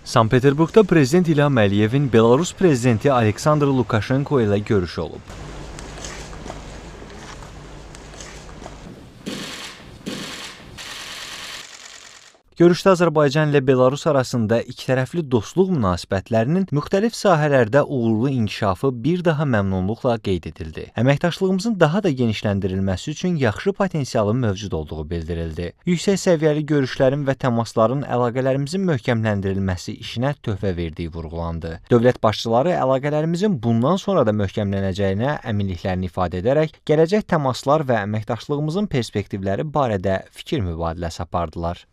Sankt-Peterburqda Prezident İlham Əliyevin Belarus Prezidenti Aleksandr Lukashenko ilə görüşü olub. Görüşdə Azərbaycan ilə Belarus arasında ikitərəfli dostluq münasibətlərinin müxtəlif sahələrdə uğurlu inkişafı bir daha məmnunluqla qeyd edildi. Əməkdaşlığımızın daha da genişləndirilməsi üçün yaxşı potensialın mövcud olduğu bildirildi. Yüksək səviyyəli görüşlərin və təmasların əlaqələrimizin möhkəmləndirilməsi işinə töhfə verdiyi vurğulandı. Dövlət başçıları əlaqələrimizin bundan sonra da möhkəmlənəcəyinə əminliklərini ifadə edərək, gələcək təmaslar və əməkdaşlığımızın perspektivləri barədə fikir mübadiləsi apardılar.